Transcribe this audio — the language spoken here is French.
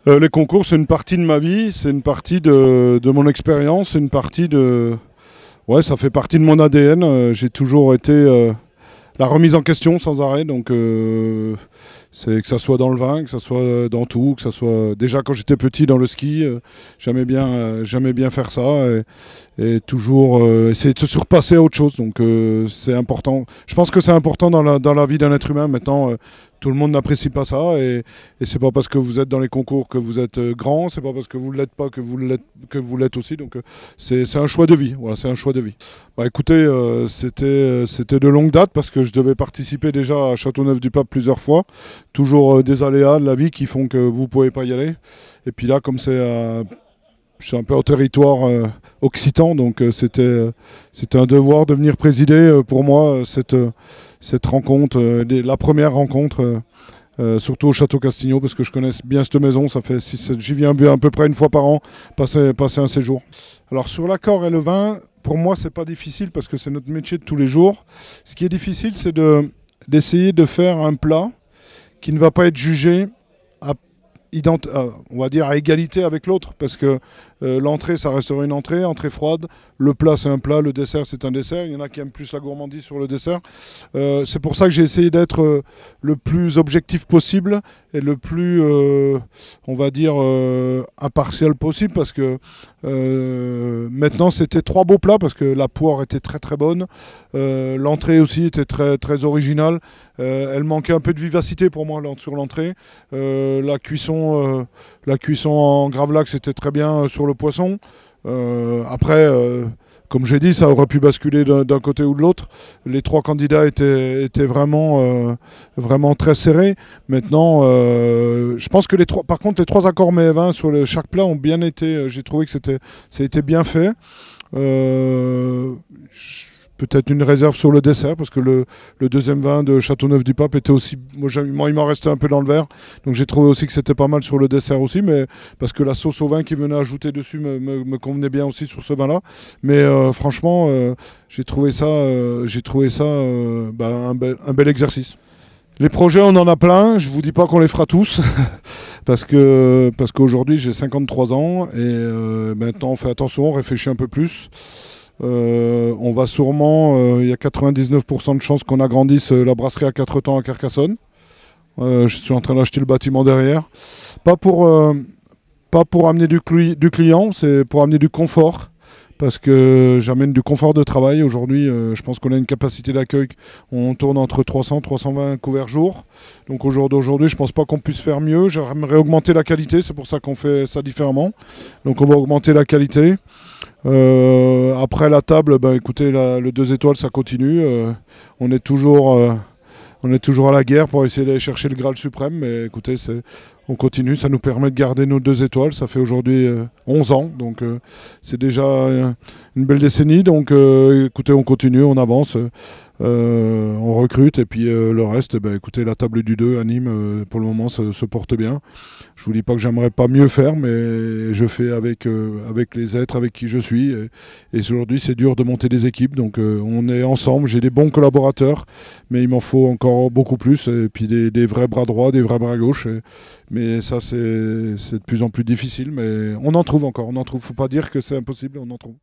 Les concours, c'est une partie de ma vie, c'est une partie de mon expérience, c'est une partie de... Ouais, ça fait partie de mon ADN. J'ai toujours été la remise en question sans arrêt. Donc, c'est que ça soit dans le vin, que ça soit dans tout, que ça soit... Déjà, quand j'étais petit dans le ski, j'aimais bien faire ça et toujours essayer de se surpasser à autre chose. Donc, c'est important. Je pense que c'est important dans la vie d'un être humain. Maintenant, tout le monde n'apprécie pas ça et c'est pas parce que vous êtes dans les concours que vous êtes grand, c'est pas parce que vous ne l'êtes pas que vous l'êtes aussi. Donc c'est un choix de vie. Voilà, c'est un choix de vie. Bah écoutez, c'était de longue date parce que je devais participer déjà à Châteauneuf-du-Pape plusieurs fois. Toujours des aléas de la vie qui font que vous pouvez pas y aller. Et puis là, comme je suis un peu au territoire occitan, donc c'était un devoir de venir présider pour moi cette rencontre, la première rencontre, surtout au Château Castigno, parce que je connais bien cette maison, j'y viens à peu près une fois par an, passer un séjour. Alors sur l'accord et le vin, pour moi c'est pas difficile parce que c'est notre métier de tous les jours. Ce qui est difficile, c'est d'essayer de faire un plat qui ne va pas être jugé à on va dire à égalité avec l'autre, parce que l'entrée ça restera une entrée froide, le plat c'est un plat, le dessert c'est un dessert, il y en a qui aiment plus la gourmandise sur le dessert. C'est pour ça que j'ai essayé d'être le plus objectif possible et le plus on va dire impartial possible, parce que maintenant c'était trois beaux plats, parce que la poire était très très bonne, l'entrée aussi était très très originale, elle manquait un peu de vivacité pour moi sur l'entrée, la cuisson en gravlax c'était très bien sur le poisson. Après, comme j'ai dit, ça aurait pu basculer d'un côté ou de l'autre. Les trois candidats étaient vraiment très serrés. Maintenant, je pense que par contre, les trois accords mets et vins sur chaque plat ont bien été. J'ai trouvé que ça a été bien fait. Peut-être une réserve sur le dessert, parce que le deuxième vin de Châteauneuf-du-Pape était aussi... Moi, il m'en restait un peu dans le verre, donc j'ai trouvé aussi que c'était pas mal sur le dessert aussi, mais parce que la sauce au vin qui venait ajouter dessus me convenait bien aussi sur ce vin-là. Mais franchement, j'ai trouvé ça, un bel exercice. Les projets, on en a plein. Je vous dis pas qu'on les fera tous, parce qu'aujourd'hui j'ai 53 ans et maintenant on fait attention, on réfléchit un peu plus. On va sûrement, il y a 99% de chances qu'on agrandisse la brasserie à 4 temps à Carcassonne. Je suis en train d'acheter le bâtiment derrière. Pas pour amener du client, c'est pour amener du confort. Parce que j'amène du confort de travail. Aujourd'hui, je pense qu'on a une capacité d'accueil. On tourne entre 300 et 320 couverts jour. Donc aujourd'hui, je ne pense pas qu'on puisse faire mieux. J'aimerais augmenter la qualité. C'est pour ça qu'on fait ça différemment. Donc on va augmenter la qualité. Après la table, écoutez, le 2 étoiles, ça continue. On est toujours à la guerre pour essayer d'aller chercher le Graal suprême. Mais écoutez, on continue, ça nous permet de garder nos 2 étoiles. Ça fait aujourd'hui 11 ans, donc c'est déjà une belle décennie. Donc écoutez, on continue, on avance, on recrute. Et puis le reste, écoutez, la table du 2 à Nîmes, pour le moment, se porte bien. Je vous dis pas que j'aimerais pas mieux faire, mais je fais avec les êtres avec qui je suis. Et aujourd'hui, c'est dur de monter des équipes. Donc on est ensemble, j'ai des bons collaborateurs, mais il m'en faut encore beaucoup plus. Et puis des vrais bras droits, des vrais bras gauches. Mais ça, c'est de plus en plus difficile. Mais on en trouve encore, on en trouve. Faut pas dire que c'est impossible, on en trouve.